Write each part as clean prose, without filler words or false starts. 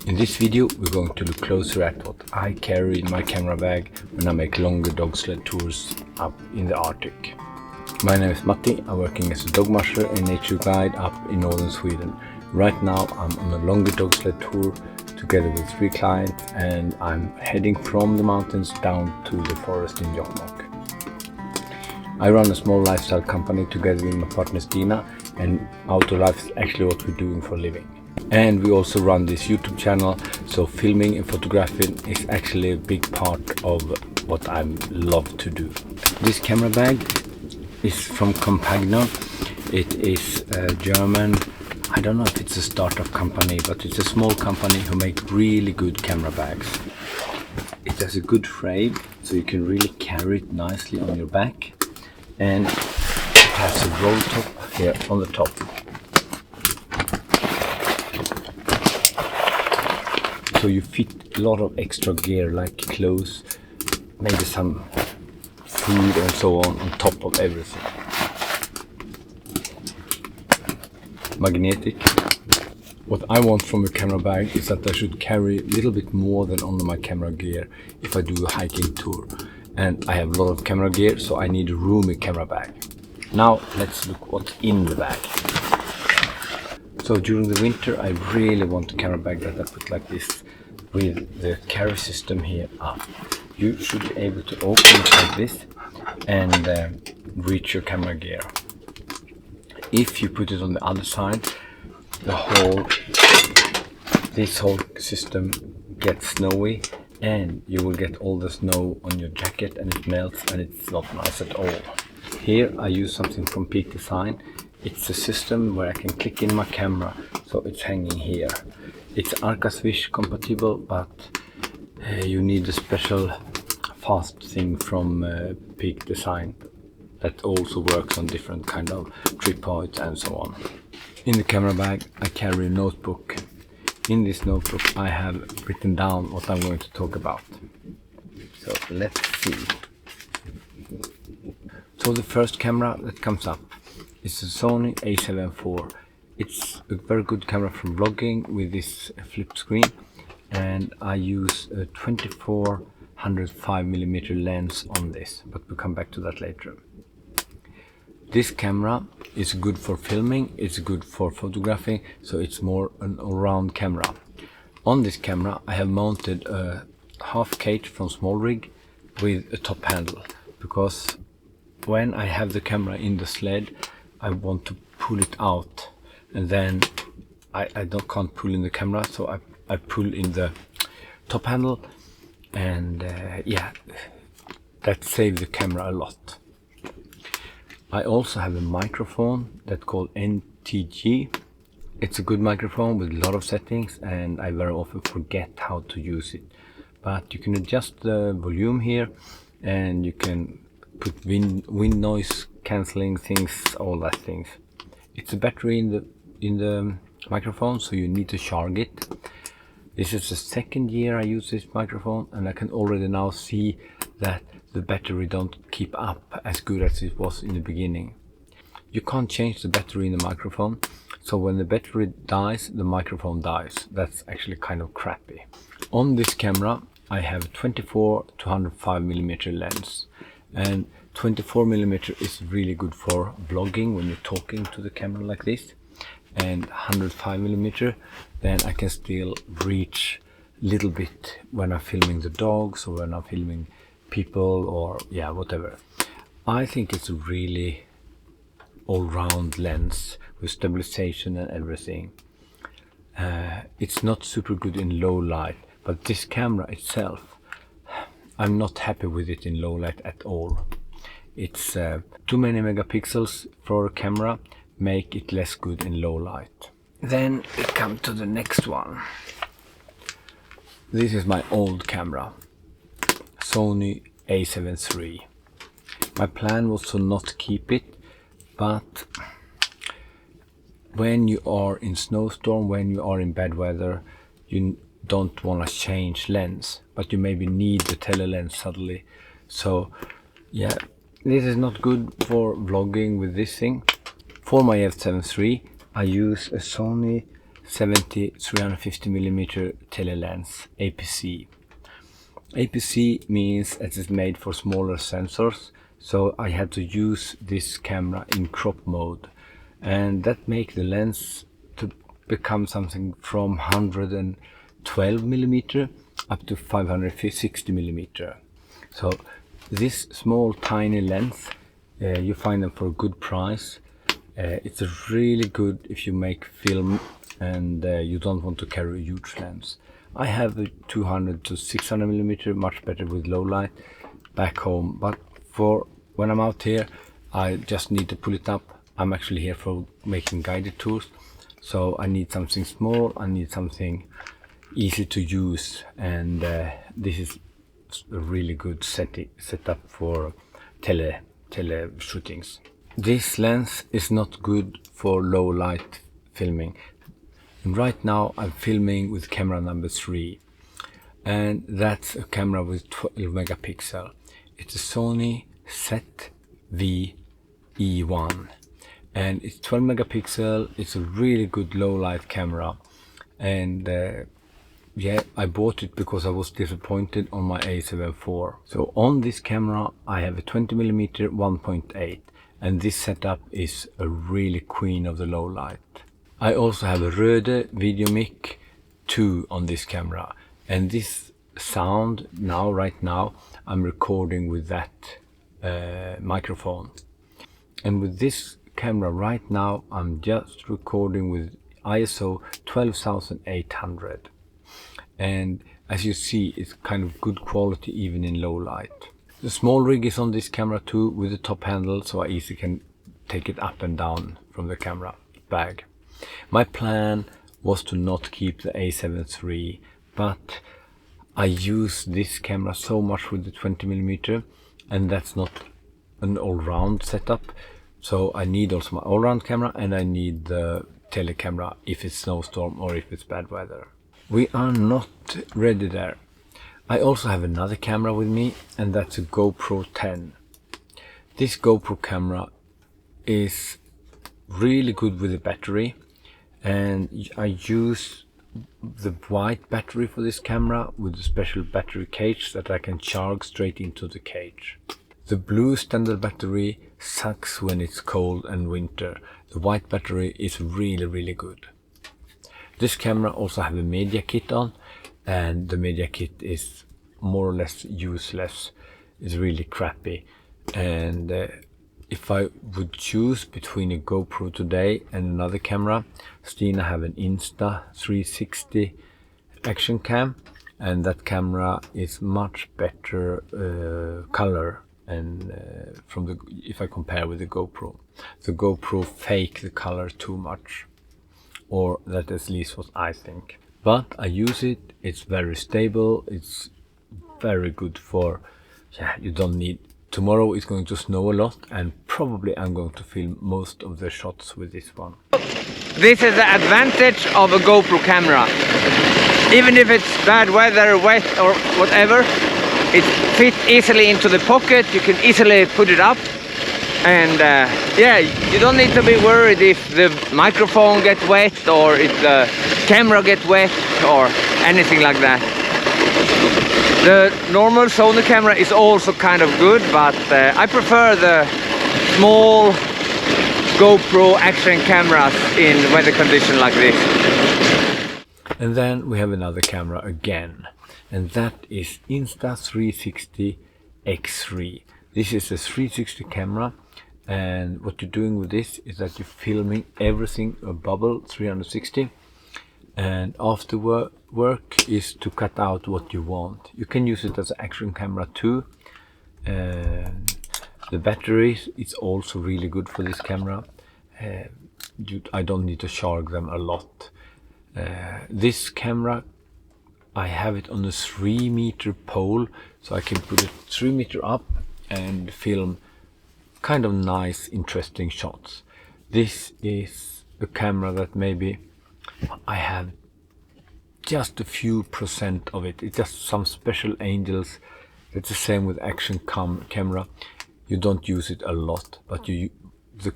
In this video we're going to look closer at what I carry in my camera bag when I make longer dog sled tours up in the Arctic. My name is Matti, I'm working as a dog musher and nature guide up in northern Sweden. Right now I'm on a longer dog sled tour together with 3 clients, and I'm heading from the mountains down to the forest in Jokkmokk. I run a small lifestyle company together with my partner Stina, and outdoor life is actually what we're doing for a living. And we also run this YouTube channel, so filming and photographing is actually a big part of what I love to do. This camera bag is from Compagno. It is a German, I don't know if it's a startup company, but it's a small company who make really good camera bags. It has a good frame, so you can really carry it nicely on your back, and it has a roll top here on the top. So you fit a lot of extra gear like clothes, maybe some food and so on top of everything. Magnetic. What I want from a camera bag is that I should carry a little bit more than only my camera gear if I do a hiking tour. And I have a lot of camera gear, so I need a roomy camera bag. Now let's look what's in the bag. So during the winter I really want a camera bag that I put like this, with the carry system here up. You should be able to open it like this and reach your camera gear. If you put it on the other side, this whole system gets snowy, and you will get all the snow on your jacket and it melts, and it's not nice at all. Here I use something from Peak Design. It's a system where I can click in my camera, so it's hanging here. It's SWISH compatible, but you need a special fast thing from Peak Design that also works on different kind of tripods and so on. In the camera bag I carry a notebook. In this notebook I have written down what I'm going to talk about. So let's see. So the first camera that comes up is a Sony A7 IV. It's a very good camera for vlogging with this flip screen, and I use a 24-105mm lens on this, but we'll come back to that later. This camera is good for filming, it's good for photographing, so it's more an all-round camera. On this camera I have mounted a half cage from Small Rig with a top handle, because when I have the camera in the sled I want to pull it out, and then I can't pull in the camera, so I pull in the top handle, and yeah, that saves the camera a lot. I also have a microphone that's called NTG. It's a good microphone with a lot of settings, and I very often forget how to use it. But you can adjust the volume here, and you can put wind noise cancelling things, all that things. It's a battery in the microphone, so you need to charge it. This is the second year I use this microphone, and I can already now see that the battery don't keep up as good as it was in the beginning. You can't change the battery in the microphone, so when the battery dies, the microphone dies. That's actually kind of crappy. On this camera I have a 24-105mm lens, and 24mm is really good for vlogging when you're talking to the camera like this, and 105mm, then I can still reach a little bit when I'm filming the dogs or when I'm filming people, or yeah, whatever. I think it's a really all-round lens with stabilization and everything. It's not super good in low light, but this camera itself, I'm not happy with it in low light at all. It's too many megapixels for a camera, make it less good in low light. Then we come to the next one. This is my old camera, Sony A7 III. My plan was to not keep it, but when you are in snowstorm, when you are in bad weather, you don't want to change lens, but you maybe need the tele lens suddenly. So yeah, this is not good for vlogging with this thing. For my A7 III I use a Sony 70-350mm tele lens, APC. APC means it is made for smaller sensors, so I had to use this camera in crop mode, and that makes the lens to become something from 112mm up to 560mm. So this small tiny lens, you find them for a good price. It's really good if you make film and you don't want to carry a huge lens. I have a 200-600mm, much better with low light back home, but for when I'm out here I just need to pull it up. I'm actually here for making guided tours, so I need something small, I need something easy to use, and this is a really good setup for tele shootings. This lens is not good for low light filming. And right now I'm filming with camera number 3, and that's a camera with 12 megapixel. It's a Sony ZV-E1, and it's 12 megapixel. It's a really good low light camera, and yeah, I bought it because I was disappointed on my A7 IV. So on this camera I have a 20mm 1.8, and this setup is a really queen of the low light. I also have a Rode VideoMic 2 on this camera, and this sound right now I'm recording with that microphone. And with this camera right now I'm just recording with ISO 12800, and as you see it's kind of good quality even in low light. The small rig is on this camera too, with the top handle, so I easily can take it up and down from the camera bag. My plan was to not keep the A7 III, but I use this camera so much with the 20mm, and that's not an all-round setup, so I need also my all-round camera, and I need the tele camera if it's snowstorm or if it's bad weather. We are not ready there. I also have another camera with me, and that's a GoPro 10. This GoPro camera is really good with the battery, and I use the white battery for this camera with a special battery cage that I can charge straight into the cage. The blue standard battery sucks when it's cold and winter. The white battery is really good. This camera also have a media kit on, and the media kit is more or less useless. It's really crappy, and if I would choose between a GoPro today and another camera, Stina have an Insta360 action cam, and that camera is much better color, and if I compare with the GoPro fake the color too much, or that at least what I think. But I use it, it's very stable, it's very good for, yeah, you don't need. Tomorrow it's going to snow a lot, and probably I'm going to film most of the shots with this one. This is the advantage of a GoPro camera. Even if it's bad weather, wet or whatever, it fits easily into the pocket. You can easily put it up, and yeah, you don't need to be worried if the microphone gets wet or if the camera gets wet or anything like that. The normal Sony camera is also kind of good, but I prefer the small GoPro action cameras in weather conditions like this. And then we have another camera again, and that is Insta360 X3. This is a 360 camera, and what you're doing with this is that you're filming everything a bubble 360, and after work is to cut out what you want. You can use it as an action camera too. The batteries is also really good for this camera. I don't need to charge them a lot. This camera, I have it on a 3-meter pole, so I can put it 3 meters up and film kind of nice, interesting shots. This is a camera that maybe I have just a few % of it. It's just some special angles. It's the same with action camera. You don't use it a lot, but the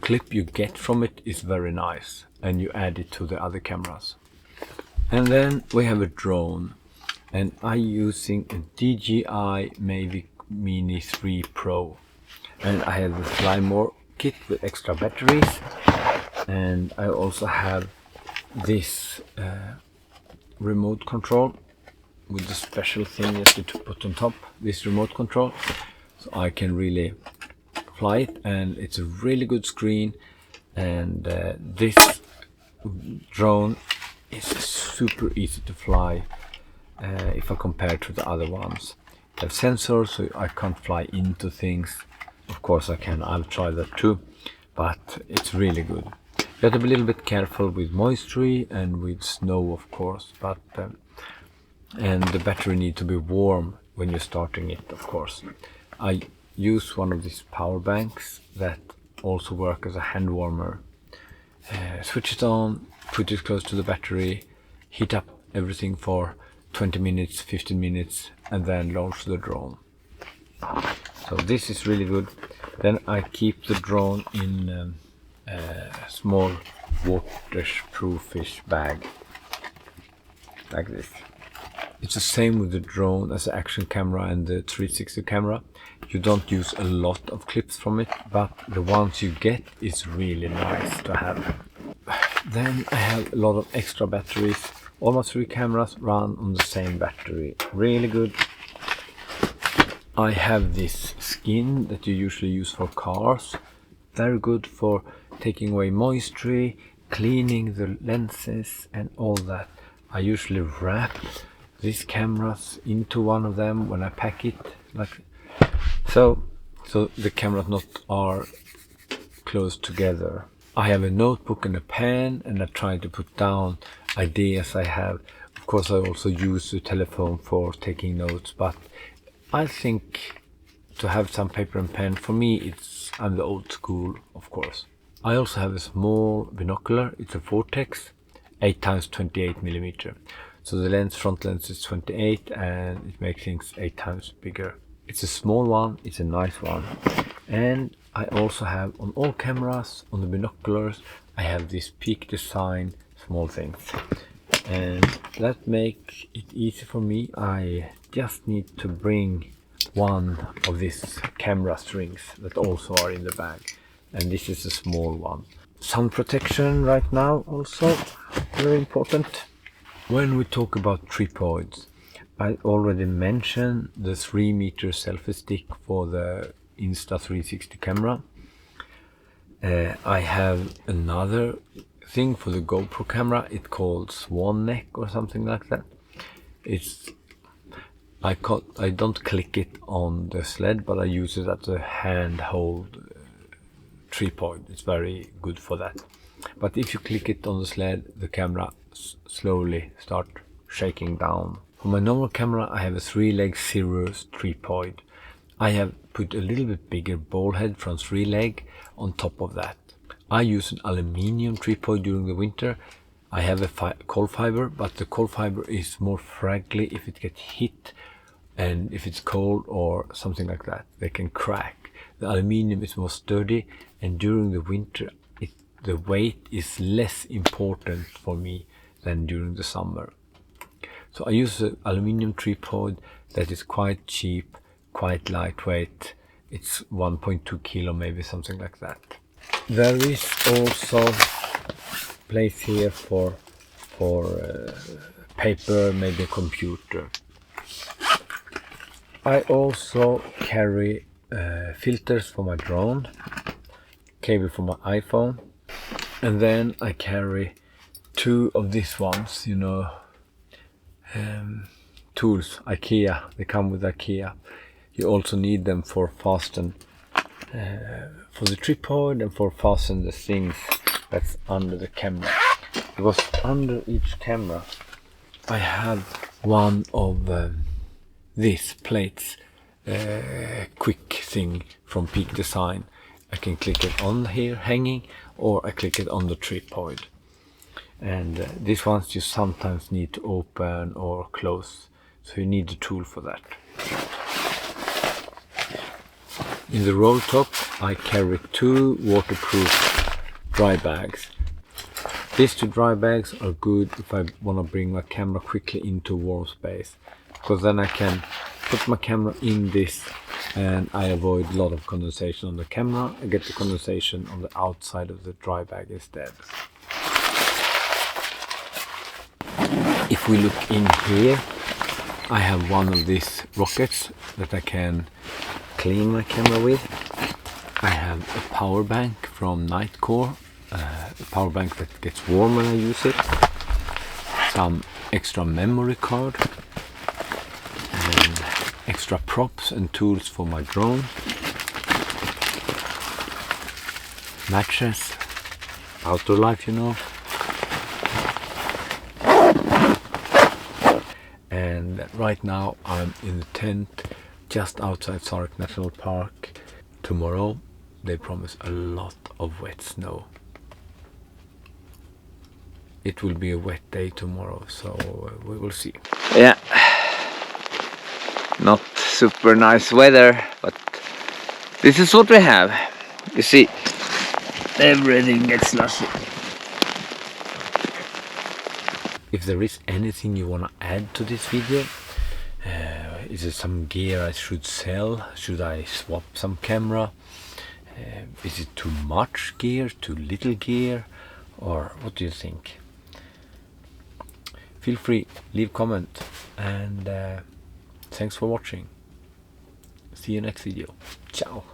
clip you get from it is very nice, and you add it to the other cameras. And then we have a drone, and I'm using a DJI Mavic Mini 3 Pro, and I have the Fly More kit with extra batteries, and I also have this remote control with the special thing that you put on top, this remote control, so I can really fly it, and it's a really good screen. And this drone is super easy to fly if I compare to the other ones. I have sensors, so I can't fly into things. Of course I can, I'll try that too, but it's really good. You have to be a little bit careful with moisture and with snow, of course, but and the battery needs to be warm when you're starting it, of course. I use one of these power banks that also work as a hand warmer. Switch it on, put it close to the battery, heat up everything for 20 minutes, 15 minutes, and then launch the drone. So this is really good. Then I keep the drone in a small waterproofish bag, like this. It's the same with the drone as the action camera and the 360 camera. You don't use a lot of clips from it, but the ones you get is really nice to have. Then I have a lot of extra batteries. All my 3 cameras run on the same battery. Really good. I have this skin that you usually use for cars. Very good for taking away moisture, cleaning the lenses and all that. I usually wrap these cameras into one of them when I pack it, like so the cameras not are close together. I have a notebook and a pen, and I try to put down ideas I have. Of course I also use the telephone for taking notes, but I think to have some paper and pen, for me I'm the old school, of course. I also have a small binocular. It's a Vortex 8x28mm. So the front lens is 28 and it makes things 8 times bigger. It's a small one, it's a nice one. And I also have on all cameras, on the binoculars, I have this Peak Design small things. And that makes it easy for me. I just need to bring one of these camera strings that also are in the bag. And this is a small one. Sun protection right now also, very important. When we talk about tripods, I already mentioned the 3-meter selfie stick for the Insta360 camera. I have another thing for the GoPro camera. It's called Swan Neck or something like that. I don't click it on the sled, but I use it as a handhold tripod. It's very good for that. But if you click it on the sled, the camera slowly start shaking down. For my normal camera I have a 3-leg Cirrus tripod. I have put a little bit bigger ball head from 3-leg on top of that. I use an aluminium tripod during the winter. I have a coal fiber, but the coal fiber is more fragile if it gets hit, and if it's cold or something like that, they can crack. The aluminium is more sturdy, and during the winter the weight is less important for me than during the summer. So I use an aluminium tripod that is quite cheap, quite lightweight. It's 1.2 kilo, maybe something like that. There is also place here for paper, maybe a computer. I also carry filters for my drone, cable for my iPhone, and then I carry 2 of these ones, you know, tools, IKEA. They come with IKEA. You also need them for fasten for the tripod and for fasten the things that's under the camera. Because under each camera I have one of these plates, quick thing from Peak Design. I can click it on here hanging, or I click it on the tripod. And these ones you sometimes need to open or close, so you need a tool for that. In the roll top I carry 2 waterproof dry bags. These two dry bags are good if I want to bring my camera quickly into warm space, because then I can put my camera in this and I avoid a lot of condensation on the camera. I get the condensation on the outside of the dry bag instead. If we look in here, I have one of these rockets that I can clean my camera with. I have a power bank from Nightcore, a power bank that gets warm when I use it, some extra memory card, and extra props and tools for my drone, matches, outdoor life, you know. And right now I'm in the tent just outside Sarek National Park. Tomorrow they promise a lot of wet snow. It will be a wet day tomorrow, so we will see. Yeah, not super nice weather, but this is what we have. You see, everything gets slushy. If there is anything you want to add to this video, is there some gear I should sell? Should I swap some camera? Is it too much gear, too little gear, or what do you think? Feel free, leave comment, and thanks for watching. See you next video. Ciao.